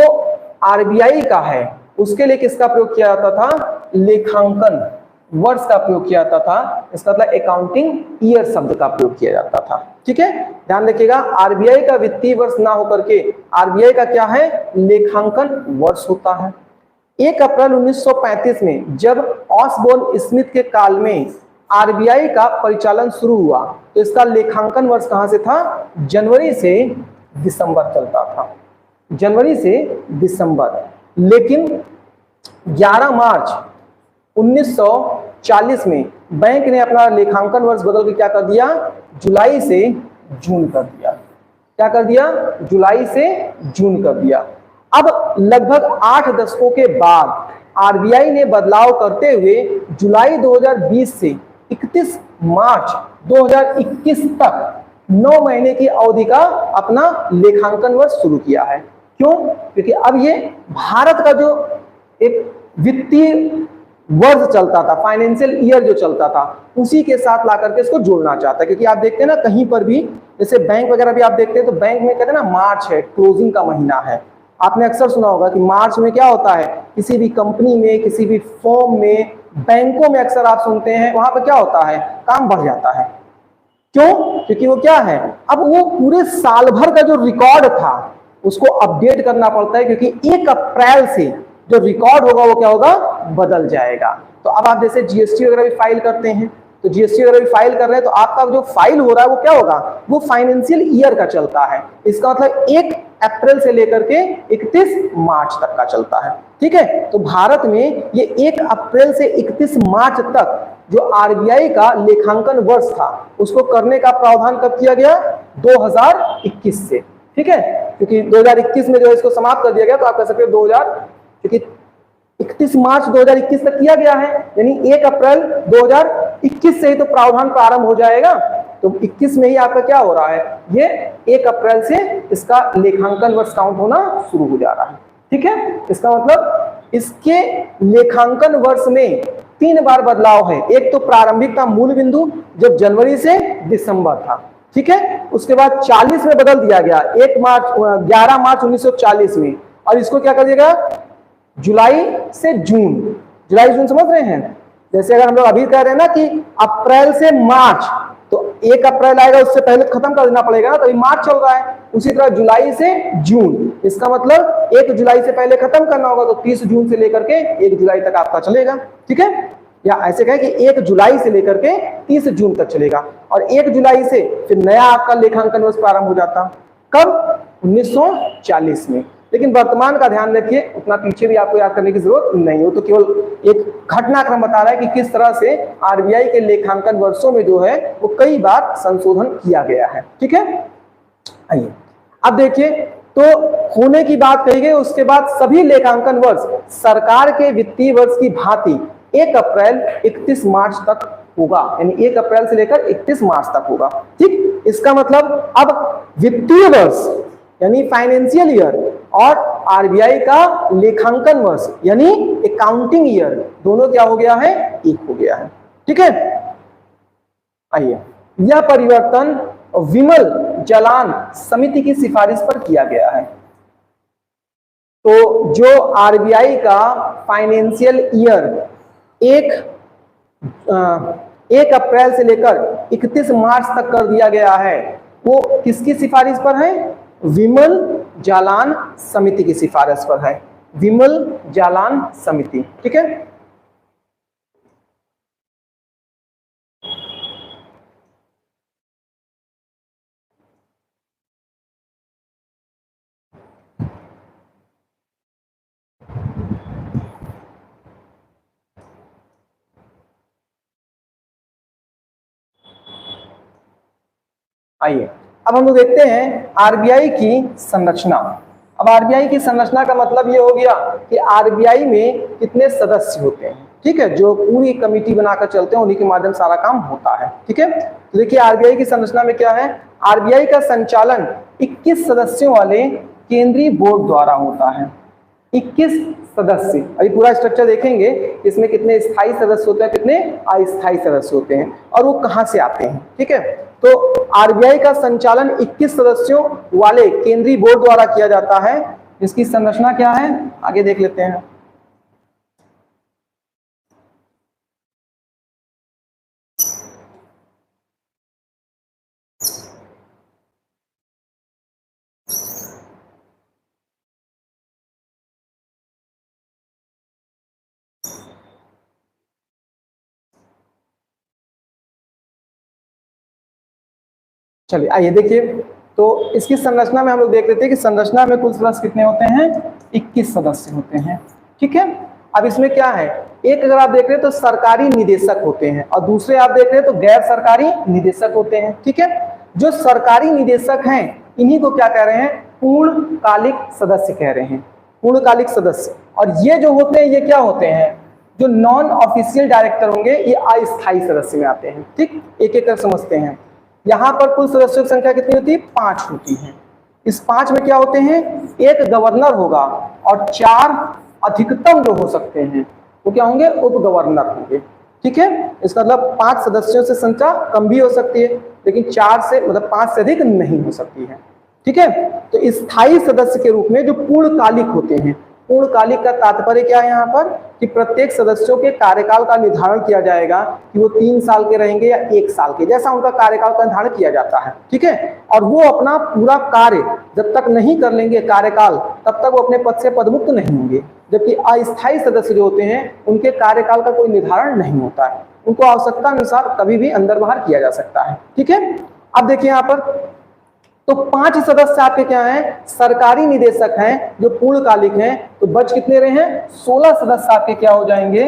आरबीआई का है उसके लिए किसका प्रयोग किया जाता था? लेखांकन वर्ष का प्रयोग किया जाता था। इसका मतलब अकाउंटिंग ईयर शब्द का प्रयोग किया जाता था। ठीक है, ध्यान रखिएगा, आरबीआई का वित्तीय वर्ष ना होकर के आरबीआई का क्या है? लेखांकन वर्ष होता है। 1 अप्रैल 1935 में जब ऑसबोर्न स्मिथ के काल में आरबीआई का परिचालन शुरू हुआ तो इसका लेखांकन वर्ष कहां से था? जनवरी से दिसंबर चलता था, जनवरी से दिसंबर। लेकिन 11 मार्च 1940 में बैंक ने अपना लेखांकन वर्ष बदल के क्या कर दिया? जुलाई से जून कर दिया। क्या कर दिया? जुलाई से जून कर दिया। अब लगभग 8 दशकों के बाद आरबीआई ने बदलाव करते हुए जुलाई 2020 से 31 मार्च 2021 तक 9 महीने की अवधि का अपना लेखांकन वर्ष शुरू किया है। क्यों? क्योंकि अब ये भारत का जो एक वित्तीय वर्ष चलता था, फाइनेंशियल ईयर जो चलता था, उसी के साथ ला करके इसको जोड़ना चाहता है। क्योंकि आप देखते हैं ना कहीं पर भी, जैसे बैंक वगैरह भी आप देखते हैं तो बैंक में कहते हैं ना मार्च है, क्लोजिंग का महीना है। आपने अक्सर सुना होगा कि मार्च में क्या होता है? किसी भी कंपनी में, किसी भी फर्म में, बैंकों में अक्सर आप सुनते हैं वहां पर क्या होता है? काम बढ़ जाता है। क्यों? क्योंकि वो क्या है, अब वो पूरे साल भर का जो रिकॉर्ड था उसको अपडेट करना पड़ता है, क्योंकि 1 अप्रैल से जो रिकॉर्ड होगा वो क्या होगा? बदल जाएगा। तो अब आप जैसे जीएसटी वगैरह भी फाइल करते हैं, तो जीएसटी वगैरह भी फाइल कर रहे हैं तो आपका जो फाइल हो रहा है वो क्या होगा? वो फाइनेंशियल ईयर का चलता है। इसका मतलब 1 अप्रैल से लेकर के 31 मार्च तक का चलता है। ठीक है, तो भारत में ये 1 अप्रैल से 31 मार्च तक जो आरबीआई का लेखांकन वर्ष था उसको करने का प्रावधान कब किया गया? 2021 से। ठीक है, क्योंकि 2021 में जो इसको समाप्त कर दिया गया तो आप कह सकते हैं 2000, क्योंकि 31 मार्च 2021 तक किया गया है, यानी 1 अप्रैल 2021 से ही तो प्रावधान प्रारंभ हो जाएगा। तो 21 में ही आपका क्या हो रहा है? ये 1 अप्रैल से इसका लेखांकन वर्ष काउंट होना शुरू हो जा रहा है। ठीक है, इसका मतलब इसके लेखांकन वर्ष में 3 बार बदलाव है। एक तो प्रारंभिक था मूल बिंदु जब जनवरी से दिसंबर था। ठीक है, उसके बाद 40 में बदल दिया गया 11 मार्च 1940 में, और इसको क्या कर दिया? जुलाई से जून। जुलाई जून समझ रहे हैं? जैसे अगर हम लोग अभी कह रहे हैं ना कि अप्रैल से मार्च, तो 1 अप्रैल आएगा उससे पहले खत्म कर देना पड़ेगा ना, तो अभी मार्च चल रहा है। उसी तरह जुलाई से जून, इसका मतलब 1 जुलाई से पहले खत्म करना होगा, तो 30 जून से लेकर के 1 जुलाई तक आपका चलेगा। ठीक है, या ऐसे कहें कि 1 जुलाई से लेकर के 30 जून तक चलेगा, और 1 जुलाई से फिर नया आपका लेखांकन वर्ष प्रारंभ हो जाता। कब? 1940 में। लेकिन वर्तमान का ध्यान रखिए, उतना पीछे भी आपको याद करने की जरूरत नहीं हो, तो केवल एक घटनाक्रम बता रहा है कि किस तरह से आरबीआई के लेखांकन वर्षों में जो है वो कई बार संशोधन किया गया है। ठीक है, आइए अब देखिए, तो होने की बात कही गई, उसके बाद सभी लेखांकन वर्ष सरकार के वित्तीय वर्ष की भांति 1 अप्रैल 31 मार्च तक होगा, यानी 1 अप्रैल से लेकर 31 मार्च तक होगा। ठीक, इसका मतलब अब वित्तीय वर्ष यानी फाइनेंशियल ईयर और आरबीआई का लेखांकन वर्ष यानी अकाउंटिंग ईयर दोनों क्या हो गया है? एक हो गया है। ठीक है, आइए, यह परिवर्तन विमल जालान समिति की सिफारिश पर किया गया है। तो जो आरबीआई का फाइनेंशियल ईयर 1 अप्रैल से लेकर 31 मार्च तक कर दिया गया है, वो किसकी सिफारिश पर है? विमल जालान समिति की सिफारिश पर है। विमल जालान समिति, ठीक है। आइए, अब हम लोग देखते हैं आरबीआई की संरचना। अब आरबीआई की संरचना का मतलब ये हो गया कि आरबीआई में कितने सदस्य होते हैं, ठीक है, जो पूरी कमेटी बनाकर चलते हैं, उन्हीं के माध्यम से सारा काम होता है, ठीक है। तो देखिए आरबीआई की संरचना में क्या है, आरबीआई का संचालन 21 सदस्यों वाले केंद्रीय बोर्ड द्वारा होता है। 21 सदस्य, अभी पूरा स्ट्रक्चर देखेंगे, इसमें कितने स्थायी सदस्य होते हैं, कितने अस्थायी सदस्य होते हैं, और वो कहां से आते हैं, ठीक है। तो आरबीआई का संचालन 21 सदस्यों वाले केंद्रीय बोर्ड द्वारा किया जाता है। इसकी संरचना क्या है, आगे देख लेते हैं। चलिए आइए देखिए, तो इसकी संरचना में हम लोग देख लेते हैं कि संरचना में कुल सदस्य कितने होते हैं, 21 सदस्य होते हैं, ठीक है। अब इसमें क्या है, एक अगर आप देख रहे हैं तो सरकारी निदेशक होते हैं, और दूसरे आप देख रहे हैं तो गैर सरकारी निदेशक होते हैं, ठीक है। जो सरकारी निदेशक हैं, इन्हीं को क्या कह रहे हैं, पूर्णकालिक सदस्य कह रहे हैं, पूर्णकालिक सदस्य। और ये जो होते हैं, ये क्या होते हैं, जो नॉन ऑफिशियल डायरेक्टर होंगे, ये अस्थायी सदस्य में आते हैं, ठीक। एक एक कर समझते हैं। यहां पर कुल सदस्यों की संख्या कितनी होती है, 5 होती है। इस 5 में क्या होते हैं, एक गवर्नर होगा और 4 अधिकतम जो हो सकते हैं वो क्या होंगे, उप गवर्नर होंगे, ठीक है। इसका मतलब 5 सदस्यों से संख्या कम भी हो सकती है, लेकिन 4 से मतलब 5 से अधिक नहीं हो सकती है, ठीक है। तो स्थायी सदस्य के रूप में जो पूर्णकालिक होते हैं, पूर्णकालिक का तात्पर्य क्या है यहाँ पर, कि प्रत्येक सदस्यों के कार्यकाल का निर्धारण किया जाएगा कि वो 3 साल के रहेंगे या 1 साल के, जैसा उनका कार्यकाल का निर्धारण किया जाता है, ठीक है। और वो अपना पूरा कार्य जब तक नहीं कर लेंगे कार्यकाल, तब तक वो अपने पद से पदमुक्त नहीं होंगे। जबकि अस्थायी सदस्य जो होते हैं, उनके कार्यकाल का कोई निर्धारण नहीं होता है, उनको आवश्यकता अनुसार कभी भी अंदर बाहर किया जा सकता है, ठीक है। अब देखिए यहाँ पर, तो 5 सदस्य आपके क्या हैं, सरकारी निदेशक हैं जो पूर्णकालिक हैं। तो बच कितने रहे हैं, 16 सदस्य आपके क्या हो जाएंगे,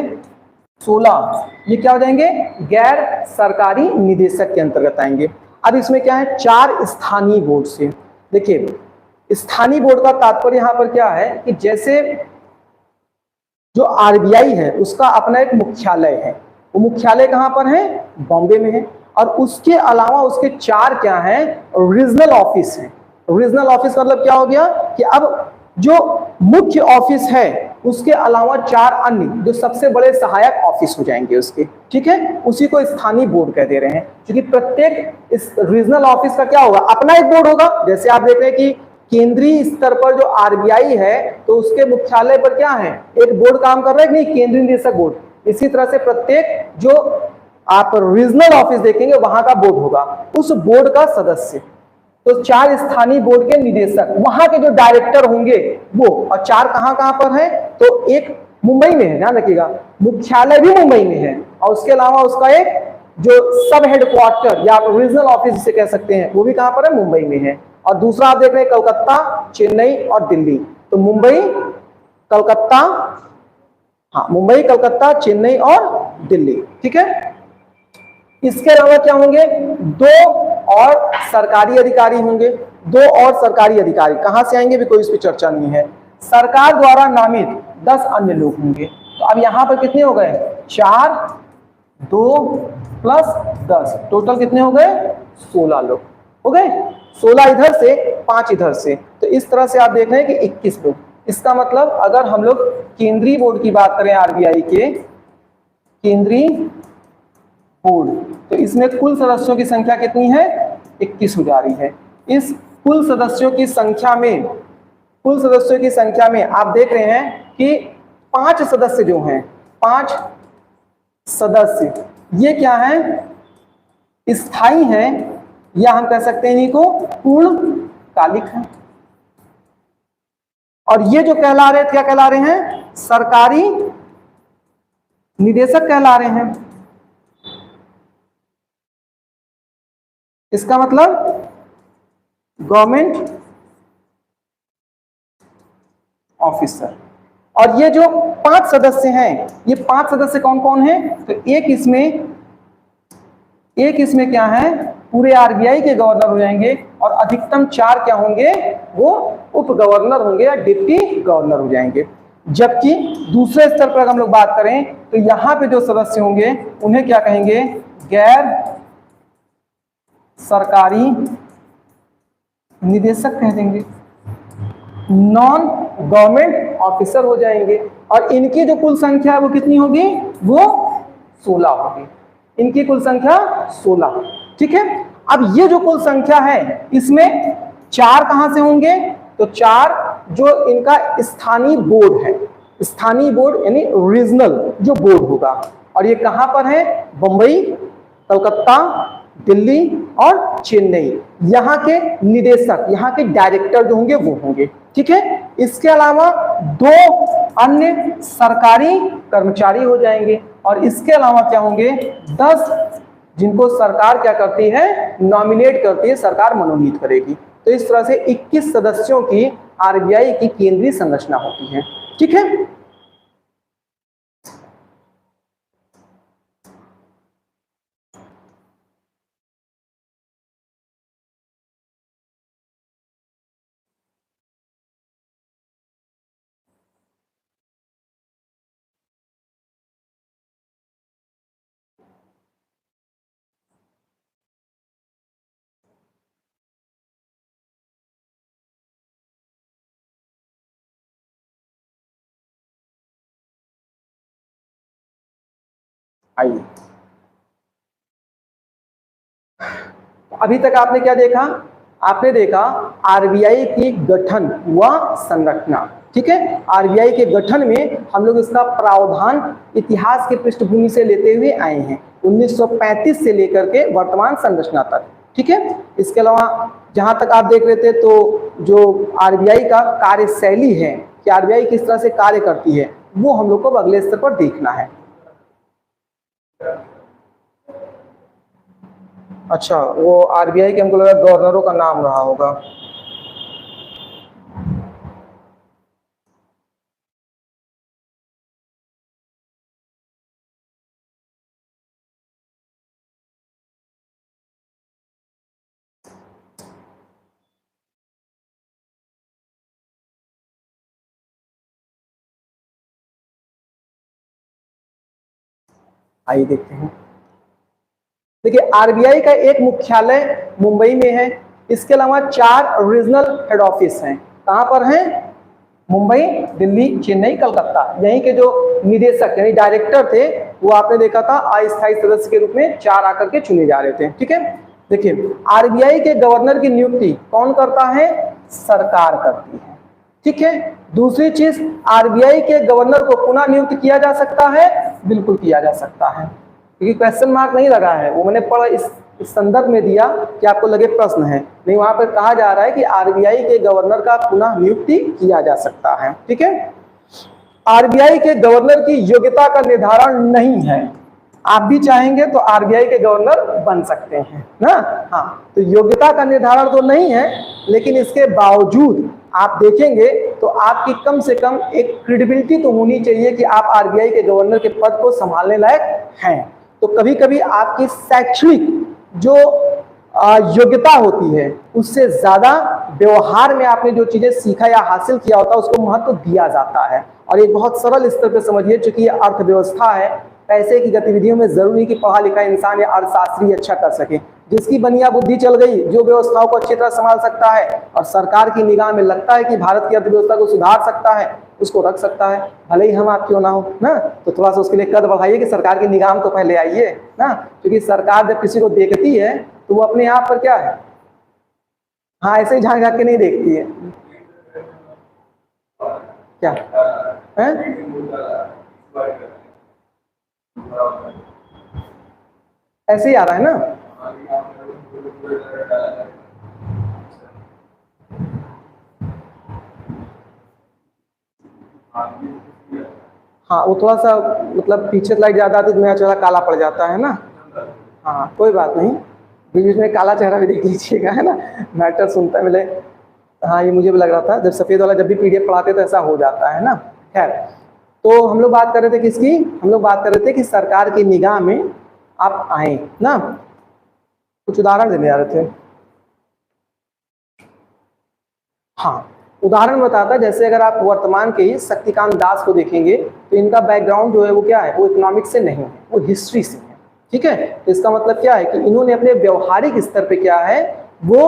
16, ये क्या हो जाएंगे, गैर सरकारी निदेशक के अंतर्गत आएंगे। अब इसमें क्या है, 4 स्थानीय बोर्ड से। देखिए स्थानीय बोर्ड का तात्पर्य यहां पर क्या है कि जैसे जो आरबीआई है उसका अपना एक मुख्यालय है, वो मुख्यालय कहां पर है, बॉम्बे में है, और उसके अलावा उसके 4 क्या हैं, रीजनल ऑफिस हैं। रीजनल ऑफिस मतलब क्या हो गया कि अब जो मुख्य ऑफिस है उसके अलावा 4 अन्य जो सबसे बड़े सहायक ऑफिस हो जाएंगे उसके, ठीक है, उसी को स्थानीय बोर्ड कह दे रहे हैं। क्योंकि प्रत्येक इस रीजनल ऑफिस का क्या होगा, अपना एक बोर्ड होगा। जैसे आप देख रहे हैं कि केंद्रीय स्तर पर जो आरबीआई है तो उसके मुख्यालय पर क्या है, एक बोर्ड काम कर रहा है, नहीं, केंद्रीय निदेशक बोर्ड। इसी तरह से प्रत्येक जो आप रीजनल ऑफिस देखेंगे वहां का बोर्ड होगा, उस बोर्ड का सदस्य। तो 4 स्थानीय बोर्ड के निदेशक, वहां के जो डायरेक्टर होंगे वो, और 4 कहां कहां पर है, तो एक मुंबई में है, ध्यान रखिएगा, मुख्यालय भी मुंबई में है, और उसके अलावा उसका एक जो सब हेडक्वार्टर या आप रीजनल ऑफिस जिसे कह सकते हैं वो भी कहां पर है, मुंबई में है। और दूसरा आप देख रहे हैं कलकत्ता, चेन्नई और दिल्ली। तो मुंबई, कलकत्ता, हाँ मुंबई, कलकत्ता, चेन्नई और दिल्ली, ठीक है। इसके अलावा क्या होंगे, 2 और सरकारी अधिकारी होंगे। 2 और सरकारी अधिकारी कहां से आएंगे भी कोई इस पर चर्चा नहीं है। सरकार द्वारा नामित 10 अन्य लोग होंगे। तो अब यहां पर कितने हो गए, 4, 2 प्लस 10, टोटल कितने हो गए, 16 लोग हो गए। 16 इधर से, 5 इधर से। तो इस तरह से आप देख रहे हैं कि 21 लोग। इसका मतलब अगर हम लोग केंद्रीय बोर्ड की बात करें, आरबीआई के केंद्रीय बोर्ड। तो इसमें कुल सदस्यों की संख्या कितनी है? 21 हो जा रही है। इस कुल सदस्यों की संख्या में आप देख रहे हैं कि 5 सदस्य जो हैं, 5 सदस्य ये क्या है? स्थायी हैं, या हम कह सकते हैं इनको पूर्णकालिक हैं। और ये जो कहला रहे, क्या कहला रहे हैं? सरकारी निदेशक कहला रहे हैं। इसका मतलब गवर्नमेंट ऑफिसर। और ये जो 5 सदस्य हैं, ये 5 सदस्य कौन कौन हैं? तो एक इसमें क्या है? पूरे आरबीआई के गवर्नर हो जाएंगे, और अधिकतम 4 क्या होंगे? वो उप गवर्नर होंगे या डिप्टी गवर्नर हो जाएंगे। जबकि दूसरे स्तर पर हम लोग बात करें तो यहां पे जो सदस्य होंगे उन्हें क्या कहेंगे? गैर सरकारी निदेशक कह देंगे, नॉन गवर्नमेंट ऑफिसर हो जाएंगे। और इनकी जो कुल संख्या है वो कितनी होगी? वो 16 होगी। इनकी कुल संख्या 16। ठीक है। अब ये जो कुल संख्या है इसमें 4 कहां से होंगे? तो 4 जो इनका स्थानीय बोर्ड है, स्थानीय बोर्ड यानी रीजनल जो बोर्ड होगा। और ये कहां पर है? बंबई, कलकत्ता, दिल्ली और चेन्नई। यहाँ के निदेशक, यहाँ के डायरेक्टर जो होंगे वो होंगे। ठीक है। इसके अलावा 2 अन्य सरकारी कर्मचारी हो जाएंगे, और इसके अलावा क्या होंगे? 10 जिनको सरकार क्या करती है? नॉमिनेट करती है, सरकार मनोनीत करेगी। तो इस तरह से 21 सदस्यों की आरबीआई की केंद्रीय संरचना होती है। ठीक है। आइए, अभी तक आपने क्या देखा? आपने देखा आरबीआई की गठन व संरचना। ठीक है। आरबीआई के गठन में हम लोग इसका प्रावधान इतिहास के पृष्ठभूमि से लेते हुए आए हैं, 1935 से लेकर के वर्तमान संरचना तक। ठीक है। इसके अलावा जहां तक आप देख रहे थे तो जो आरबीआई का कार्यशैली है कि आरबीआई किस तरह से कार्य करती है, वो हम लोग को अगले स्तर पर देखना है। अच्छा, वो आरबीआई के हमको लगा गवर्नरों का नाम रहा होगा। आइए देखते हैं। देखिए, आरबीआई का एक मुख्यालय मुंबई में है। इसके अलावा 4 रीजनल हेड ऑफिस हैं। कहां पर हैं? मुंबई, दिल्ली, चेन्नई, कलकत्ता। यहीं के जो निदेशक यानी डायरेक्टर थे वो आपने देखा था अस्थायी सदस्य के रूप में 4 आकर के चुने जा रहे थे। ठीक है। देखिए, आरबीआई के गवर्नर की नियुक्ति कौन करता है? सरकार करती है। ठीक है। दूसरी चीज, आरबीआई के गवर्नर को पुनः नियुक्त किया जा सकता है? बिल्कुल किया जा सकता है, क्योंकि क्वेश्चन मार्क नहीं लगा है, वो मैंने पढ़ा इस संदर्भ में दिया कि आपको लगे प्रश्न है। नहीं, वहां पर कहा जा रहा है कि आरबीआई के गवर्नर का पुनः नियुक्ति किया जा सकता है। ठीक है। आरबीआई के गवर्नर की योग्यता का निर्धारण नहीं है। आप भी चाहेंगे तो आरबीआई के गवर्नर बन सकते हैं ना। हाँ, तो योग्यता का निर्धारण तो नहीं है, लेकिन इसके बावजूद आप देखेंगे तो आपकी कम से कम एक क्रेडिबिलिटी तो होनी चाहिए कि आप आरबीआई के गवर्नर के पद को संभालने लायक हैं। तो कभी कभी आपकी शैक्षणिक जो योग्यता होती है उससे ज्यादा व्यवहार में आपने जो चीजें सीखा या हासिल किया होता है उसको महत्व दिया जाता है। और एक बहुत सरल स्तर पर समझिए, चूंकि ये अर्थव्यवस्था है, पैसे की गतिविधियों में जरूरी कि पढ़ा लिखा इंसान या अर्थशास्त्री अच्छा कर सके। जिसकी बनिया बुद्धि चल गई, जो व्यवस्थाओं को अच्छी तरह संभाल सकता है और सरकार की निगाह में लगता है कि भारत की अर्थव्यवस्था को सुधार सकता है, उसको रख सकता है, भले ही हम आप क्यों ना हो ना। तो थोड़ा सा उसके लिए कद बढ़ाइए कि सरकार की निगाह में तो पहले आइए ना, क्योंकि सरकार जब किसी को देखती है तो वो अपने आप पर क्या है, हाँ ऐसे ही झांक झांक के नहीं देखती है। क्या है? ऐसे ही आ रहा है ना। हाँ वो थोड़ा सा मतलब पीछे स्लाइड ज्यादा तो मेरा चेहरा काला पड़ जाता है ना। हाँ कोई बात नहीं, बीच बीच में काला चेहरा भी देख लीजिएगा है ना, मैटर सुनता मिले। हाँ ये मुझे भी लग रहा था, जब सफेद वाला जब भी पीडीएफ पढ़ाते तो ऐसा हो जाता है ना। खैर, तो हम लोग बात कर रहे थे किसकी, हम लोग बात कर रहे थे कि सरकार की निगाह में आप आए ना। कुछ उदाहरण देने जा रहे थे। हाँ उदाहरण बताता, जैसे अगर आप वर्तमान के ही शक्तिकांत दास को देखेंगे तो इनका बैकग्राउंड जो है वो क्या है, वो इकोनॉमिक्स से नहीं है, वो हिस्ट्री से है। ठीक है, तो इसका मतलब क्या है कि इन्होंने अपने व्यवहारिक स्तर पे क्या है, वो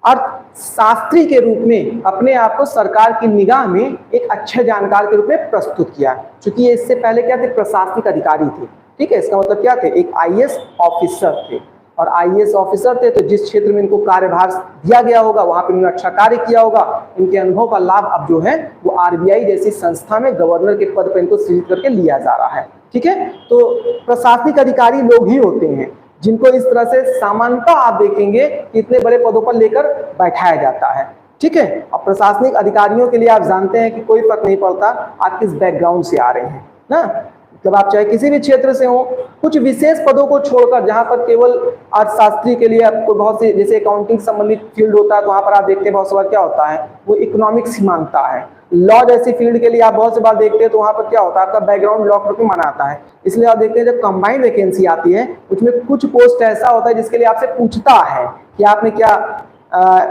अर्थशास्त्री के रूप में अपने आप को सरकार की निगाह में एक अच्छे जानकार के रूप में प्रस्तुत किया, क्योंकि ये इससे पहले क्या थे, प्रशासनिक अधिकारी थे। ठीक है, इसका मतलब क्या थे, एक आईएएस ऑफिसर थे, और आईएएस ऑफिसर थे तो जिस क्षेत्र में इनको कार्यभार दिया गया होगा वहां पर इन्होंने अच्छा कार्य किया होगा। इनके अनुभव का लाभ अब जो है वो आरबीआई जैसी संस्था में गवर्नर के पद पर इनको सृजित करके लिया जा रहा है। ठीक है, तो प्रशासनिक अधिकारी लोग ही होते हैं जिनको इस तरह से सामान्यतः आप देखेंगे कि इतने बड़े पदों पर लेकर बैठाया जाता है। ठीक है, अब प्रशासनिक अधिकारियों के लिए आप जानते हैं कि कोई फर्क नहीं पड़ता आप किस बैकग्राउंड से आ रहे हैं ना, जब आप चाहे किसी भी क्षेत्र से हो, कुछ विशेष पदों को छोड़कर जहां पर केवल अर्थशास्त्री के लिए आपको बहुत से, जैसे अकाउंटिंग संबंधित फील्ड होता है तो वहां पर आप देखते हैं बहुत सी बार क्या होता है, वो इकोनॉमिक्स ही मांगता है। लॉ जैसी फील्ड के लिए आप बहुत सी बार देखते हैं तो वहां पर क्या होता है, आपका बैकग्राउंड लॉ के माना आता है। इसलिए आप देखते हैं जब कंबाइंड वैकेंसी आती है उसमें कुछ पोस्ट ऐसा होता है जिसके लिए आपसे पूछता है कि आपने क्या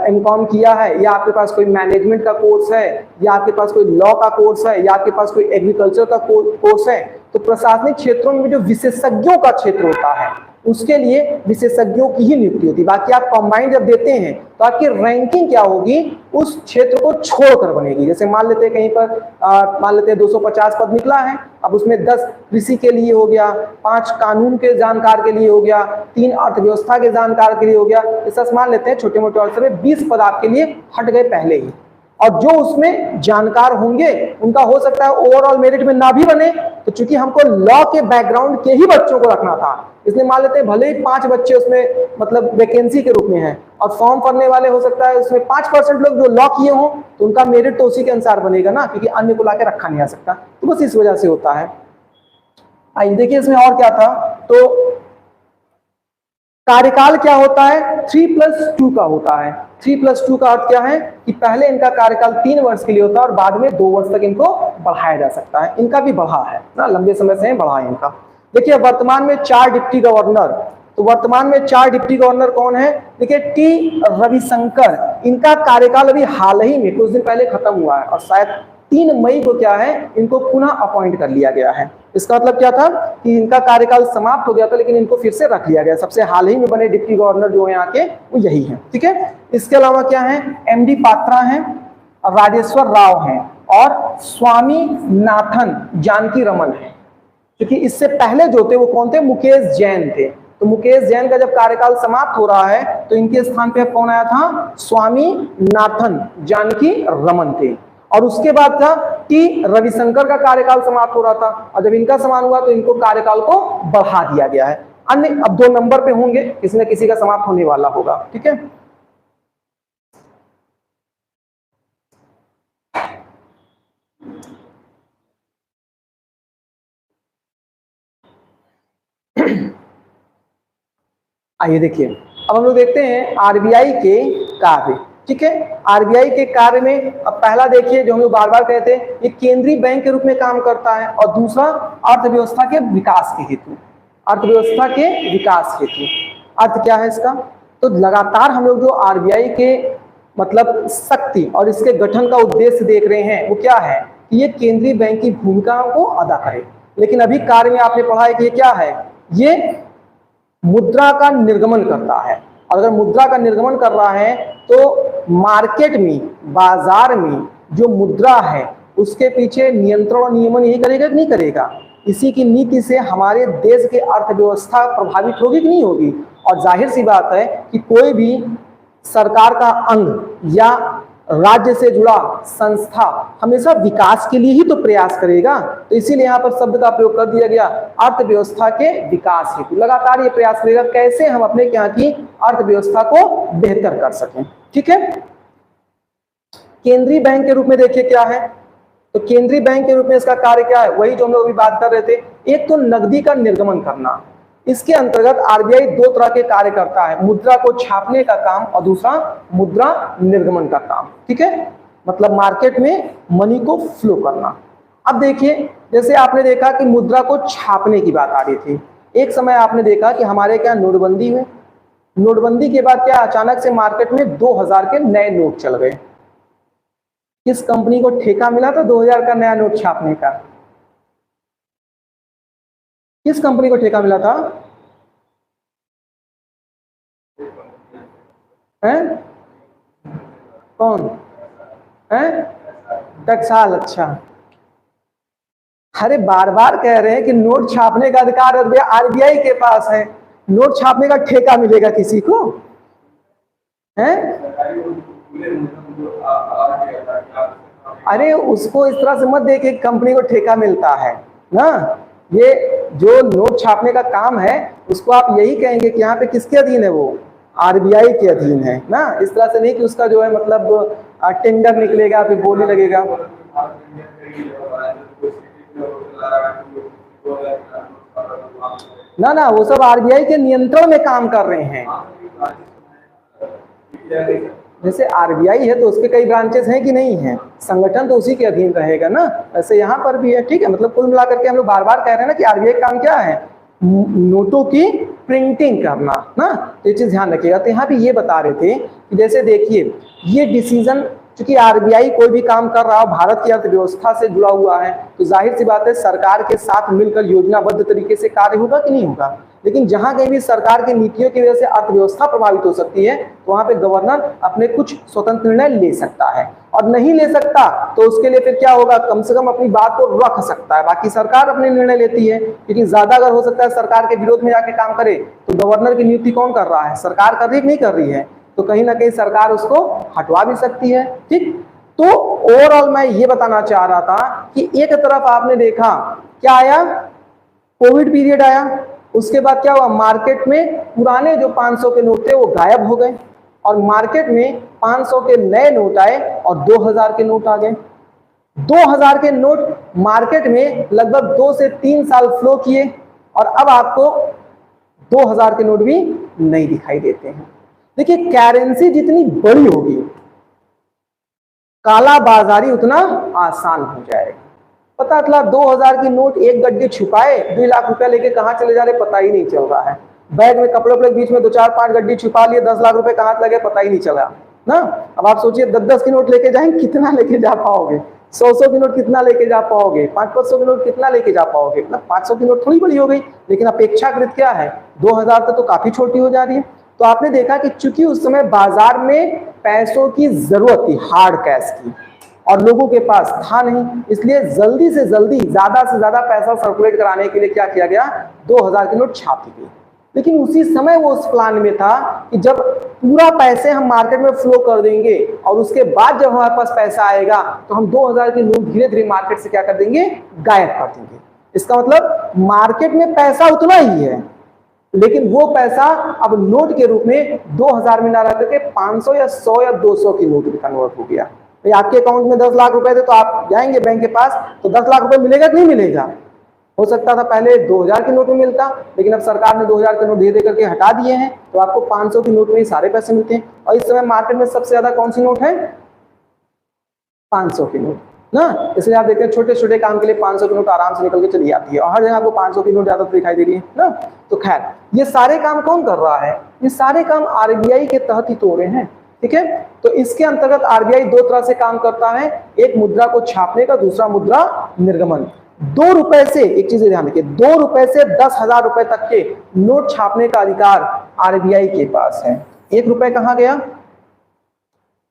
एमकॉम किया है, या आपके पास कोई मैनेजमेंट का कोर्स है, या आपके पास कोई लॉ का कोर्स है, या आपके पास कोई एग्रीकल्चर का कोर्स है। तो प्रशासनिक क्षेत्रों में जो विशेषज्ञों का क्षेत्र होता है उसके लिए विशेषज्ञों की ही नियुक्ति होती है। बाकी आप कंबाइंड जब देते हैं तो आपकी रैंकिंग क्या होगी, उस क्षेत्र को छोड़कर बनेगी। जैसे मान लेते हैं कहीं पर मान लेते हैं 250 पद निकला है, अब उसमें 10 कृषि के लिए हो गया, 5 कानून के जानकार के लिए हो गया, 3 अर्थव्यवस्था के जानकार के लिए हो गया, ऐसा मान लेते हैं छोटे मोटे अवसर में 20 पद आपके लिए हट गए पहले ही। और जो उसमें जानकार होंगे उनका हो सकता है ओवरऑल मेरिट में ना भी बने, तो चूंकि हमको लॉ के बैकग्राउंड के ही बच्चों को रखना था, इसलिए मान लेते हैं भले ही 5 बच्चे उसमें मतलब वैकेंसी के रूप में हैं और फॉर्म भरने वाले हो सकता है उसमें 5% लोग जो लॉ किए हों, तो उनका मेरिट तो उसी के अनुसार बनेगा ना, क्योंकि अन्य को लाके रखा नहीं आ सकता। तो बस इस वजह से होता है। आइए देखिए इसमें और क्या था, तो कार्यकाल क्या होता है, 3+2 का होता है। 3+2 का अर्थ क्या है कि पहले इनका कार्यकाल 3 वर्ष के लिए होता है और बाद में 2 वर्ष तक इनको बढ़ाया जा सकता है। इनका भी बढ़ा है ना, लंबे समय से बढ़ा है इनका। देखिए वर्तमान में 4 डिप्टी गवर्नर, तो वर्तमान में 4 डिप्टी गवर्नर कौन है, देखिए टी रविशंकर, इनका कार्यकाल अभी हाल ही में कुछ दिन पहले खत्म हुआ है और शायद 3 मई को क्या है इनको पुनः अपॉइंट कर लिया गया है। इसका मतलब क्या था कि इनका कार्यकाल समाप्त हो गया था लेकिन इनको फिर से रख लिया गया। सबसे हाल ही में बने डिप्टी गवर्नर जो है यहाँ के वो यही है। ठीक है, इसके अलावा क्या है, एमडी पात्रा हैं, राजेश्वर राव हैं और स्वामी नाथन जानकी रमन है। क्योंकि इससे पहले जो थे वो कौन थे, मुकेश जैन थे। तो मुकेश जैन का जब कार्यकाल समाप्त हो रहा है तो इनके स्थान पे कौन आया था, स्वामी नाथन जानकी रमन थे। और उसके बाद था टी रविशंकर का कार्यकाल समाप्त हो रहा था और जब इनका समान हुआ तो इनको कार्यकाल को बढ़ा दिया गया है। अन्य अब 2 नंबर पे होंगे, किसी न किसी का समाप्त होने वाला होगा। ठीक है, आइए देखिए अब हम लोग देखते हैं आरबीआई के कार्य। ठीक है, आरबीआई के कार्य में अब पहला देखिए जो हम लोग बार बार कहते हैं, ये केंद्रीय बैंक के रूप में काम करता है और दूसरा अर्थव्यवस्था के विकास के हेतु, अर्थव्यवस्था के विकास हेतु। अर्थ क्या है इसका, तो लगातार हम लोग जो आरबीआई के मतलब शक्ति और इसके गठन का उद्देश्य देख रहे हैं वो क्या है कि ये केंद्रीय बैंक की भूमिका को अदा करे। लेकिन अभी कार्य में आपने पढ़ा है कि ये क्या है, ये मुद्रा का निर्गमन करता है। और अगर मुद्रा का निर्गमन कर रहा है तो मार्केट में, बाजार में जो मुद्रा है उसके पीछे नियंत्रण और नियमन यही करेगा कि नहीं करेगा? इसी की नीति से हमारे देश की अर्थव्यवस्था प्रभावित होगी कि नहीं होगी? और जाहिर सी बात है कि कोई भी सरकार का अंग या राज्य से जुड़ा संस्था हमेशा विकास के लिए ही तो प्रयास करेगा। तो इसीलिए यहाँ पर शब्द का प्रयोग कर दिया गया, अर्थव्यवस्था के विकास हेतु लगातार ये प्रयास करेगा कैसे हम अपने यहाँ की अर्थव्यवस्था को बेहतर कर सकें। ठीक है, केंद्रीय बैंक के रूप में देखिए क्या है, तो केंद्रीय बैंक के रूप में इसका कार्य क्या है, वही जो हम लोग अभी बात कर रहे थे। एक तो नकदी का निर्गमन करना, इसके अंतर्गत आरबीआई दो तरह के कार्य करता है, मुद्रा को छापने का काम और दूसरा मुद्रा निर्गमन का काम। ठीक है, मतलब मार्केट में मनी को फ्लो करना। अब देखिए, जैसे आपने देखा कि मुद्रा को छापने की बात आ रही थी, एक समय आपने देखा कि हमारे क्या नोटबंदी हुई, नोटबंदी के बाद क्या अचानक से मार्केट में 2000 के नए नोट चल गए। किस कंपनी को ठेका मिला था 2000 का नया नोट छापने का? किस कंपनी को ठेका मिला था? हैं? कौन है? टकसाल। अच्छा, अरे बार बार कह रहे हैं कि नोट छापने का अधिकार आरबीआई के पास है, नोट छापने का ठेका मिलेगा किसी को? हैं? अरे उसको इस तरह से मत देखिए कंपनी को ठेका मिलता है ना, ये जो नोट छापने का काम है उसको आप यही कहेंगे कि यहाँ पे किसके अधीन है, वो आरबीआई के अधीन है ना। इस तरह से नहीं कि उसका जो है मतलब टेंडर निकलेगा फिर बोलने लगेगा। ना ना, वो सब आरबीआई के नियंत्रण में काम कर रहे हैं। जैसे आरबीआई है तो उसके कई ब्रांचेस हैं कि नहीं है, संगठन तो उसी के अधीन रहेगा ना, ऐसे यहाँ पर भी है। ठीक है, मतलब कुल मिलाकर के हम लोग बार बार कह रहे हैं ना कि आरबीआई का काम क्या है, नोटों की प्रिंटिंग करना ना, तो ये चीज ध्यान रखिएगा। तो यहाँ भी ये बता रहे थे कि जैसे देखिए ये डिसीजन, चूंकि आरबीआई कोई भी काम कर रहा हो भारत की अर्थव्यवस्था से जुड़ा हुआ है तो जाहिर सी बात है सरकार के साथ मिलकर योजनाबद्ध तरीके से कार्य होगा कि नहीं होगा। लेकिन जहां कहीं भी सरकार की नीतियों की वजह से अर्थव्यवस्था प्रभावित हो सकती है तो वहां पे गवर्नर अपने कुछ स्वतंत्र निर्णय ले सकता है, और नहीं ले सकता तो उसके लिए फिर क्या होगा, कम से कम अपनी बात को रख सकता है, बाकी सरकार अपने निर्णय लेती है। लेकिन ज्यादा अगर हो सकता है सरकार के विरोध में जाके काम करे तो गवर्नर की नियुक्ति कौन कर रहा है, सरकार कर रही है कि नहीं कर रही है, तो कहीं ना कहीं सरकार उसको हटवा भी सकती है। ठीक, तो ओवरऑल मैं ये बताना चाह रहा था कि एक तरफ आपने देखा क्या आया, कोविड पीरियड आया, उसके बाद क्या हुआ, मार्केट में पुराने जो 500 के नोट थे वो गायब हो गए और मार्केट में 500 के नए नोट आए और 2000 के नोट आ गए। 2000 के नोट मार्केट में लगभग 2 से 3 साल फ्लो किए और अब आपको 2000 के नोट भी नहीं दिखाई देते हैं। देखिए, करेंसी जितनी बड़ी होगी काला बाजारी उतना आसान हो जाएगा। पता चला 2000 की नोट एक गड्ढे छुपाए 2 लाख रुपया लेके कहां चले जा रहे पता ही नहीं चल रहा है, बैग में कपड़े के बीच में 2-4-5 गड्ढे छुपा लिए, 10 लाख रुपए कहां लगे पता ही नहीं चला ना। अब आप सोचिए 10-10 की नोट लेके जाएंगे कितना लेके जा पाओगे, 100-100 की नोट कितना लेके जा पाओगे, 500-500 की नोट कितना लेके जा पाओगे, मतलब 500 की नोट थोड़ी बड़ी हो गई, लेकिन अपेक्षाकृत क्या है 2000 तक तो काफी छोटी हो जा रही है। तो आपने देखा कि चूंकि उस समय बाजार में पैसों की जरूरत थी, हार्ड कैश की, और लोगों के पास था नहीं, इसलिए जल्दी से जल्दी ज्यादा से ज्यादा पैसा सर्कुलेट कराने के लिए क्या किया गया, 2000 की नोट छापी गई। लेकिन उसी समय वो उस प्लान में था कि जब पूरा पैसे हम मार्केट में फ्लो कर देंगे और उसके बाद जब हमारे पास पैसा आएगा तो हम 2000 की नोट धीरे धीरे मार्केट से क्या कर देंगे, गायब कर देंगे। इसका मतलब मार्केट में पैसा उतना ही है लेकिन वो पैसा अब नोट के रूप में 2000 में ना रह करके 500 या 100 या 200 की नोट में कन्वर्ट हो गया। तो आपके अकाउंट में 10 लाख रुपए थे तो आप जाएंगे बैंक के पास तो 10 लाख रुपए मिलेगा कि नहीं मिलेगा। हो सकता था पहले 2000 की नोट में मिलता, लेकिन अब सरकार ने 2000 के नोट दे करके हटा दिए हैं तो आपको 500 की नोट में ही सारे पैसे मिलते हैं। और इस समय मार्केट में सबसे ज्यादा कौन सी नोट है, 500 की नोट ना। इसलिए आप देखते हैं छोटे छोटे काम के लिए 500 की नोट आराम से निकल के चली आती है और हर जगह आपको 500 की नोट ज्यादा दिखाई दे रही है ना। तो खैर ये सारे काम कौन कर रहा है, ये सारे काम आरबीआई के तहत ही तो हो रहे हैं। ठीक है, तो इसके अंतर्गत आरबीआई दो तरह से काम करता है, एक मुद्रा को छापने का, दूसरा मुद्रा निर्गमन। ₹2 से, एक चीज ध्यान रखिए, ₹2 से 10,000 रुपए तक के नोट छापने का अधिकार आरबीआई के पास है। ₹1 कहां गया?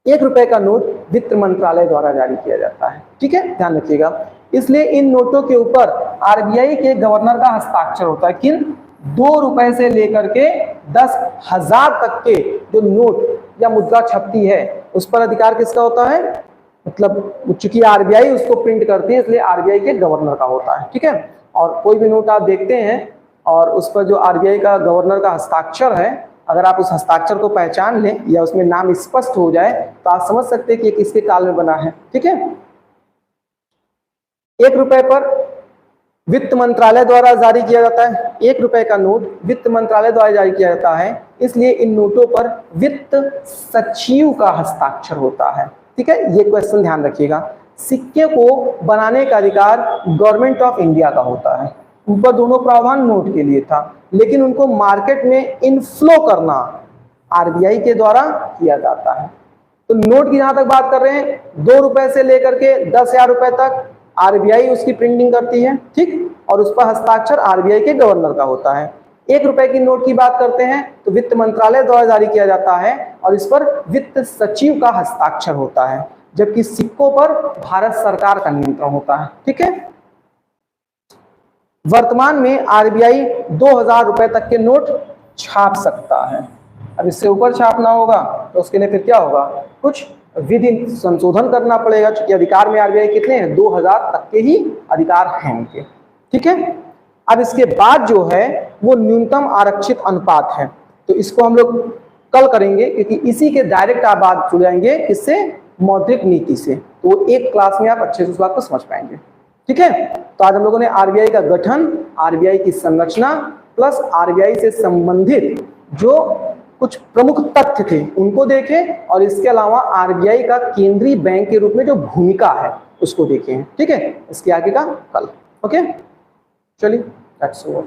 ₹1 का नोट वित्त मंत्रालय द्वारा जारी किया जाता है। ठीक है, ध्यान रखिएगा। इसलिए इन नोटों के ऊपर आरबीआई के गवर्नर का हस्ताक्षर होता है। किन? ₹2 से लेकर के 10,000 तक के जो नोट या मुद्रा छपती है उस पर अधिकार किसका होता है? मतलब चूंकि आरबीआई उसको प्रिंट करती है इसलिए आरबीआई के गवर्नर का होता है। ठीक है, और कोई भी नोट आप देखते हैं और उस पर जो आरबीआई का गवर्नर का हस्ताक्षर है, अगर आप उस हस्ताक्षर को पहचान लें या उसमें नाम स्पष्ट हो जाए तो आप समझ सकते हैं कि किसके काल में बना है। ठीक है, ₹1 पर वित्त मंत्रालय द्वारा जारी किया जाता है। ₹1 का नोट वित्त मंत्रालय द्वारा जारी किया जाता है, इसलिए इन नोटों पर वित्त सचिव का हस्ताक्षर होता है। ठीक है, ये क्वेश्चन ध्यान रखिएगा। सिक्के को बनाने का अधिकार गवर्नमेंट ऑफ इंडिया का होता है। ऊपर दोनों प्रावधान नोट के लिए था, लेकिन उनको मार्केट में इनफ्लो करना आरबीआई के द्वारा किया जाता है। तो नोट की जहां तक बात कर रहे हैं, ₹2 से लेकर के 10,000 रुपए तक आरबीआई उसकी प्रिंटिंग करती है। ठीक, और उस पर हस्ताक्षर आरबीआई के गवर्नर का होता है। ₹1 की नोट की बात करते हैं तो वित्त मंत्रालय द्वारा जारी किया जाता है और इस पर वित्त सचिव का हस्ताक्षर होता है, जबकि सिक्कों पर भारत सरकार का नियंत्रण होता है। ठीक है, वर्तमान में आरबीआई 2,000 रुपए तक के नोट छाप सकता है। अब इससे ऊपर छापना होगा तो उसके लिए फिर क्या होगा? कुछ विधि संशोधन करना पड़ेगा, क्योंकि अधिकार में आरबीआई कितने हैं? 2,000 तक के ही अधिकार हैं उनके। ठीक है, अब इसके बाद जो है वो न्यूनतम आरक्षित अनुपात है, तो इसको हम लोग कल करेंगे, क्योंकि इसी के डायरेक्ट आप बात जुड़ जाएंगे इससे, मौद्रिक नीति से। तो एक क्लास में आप अच्छे से उस बात को समझ पाएंगे। ठीक है, तो आज हम लोगों ने आरबीआई का गठन, आरबीआई की संरचना प्लस आरबीआई से संबंधित जो कुछ प्रमुख तथ्य थे उनको देखे, और इसके अलावा आरबीआई का केंद्रीय बैंक के रूप में जो भूमिका है उसको देखे हैं। ठीक है, इसके आगे का कल। ओके, चलिए, दैट्स ऑल।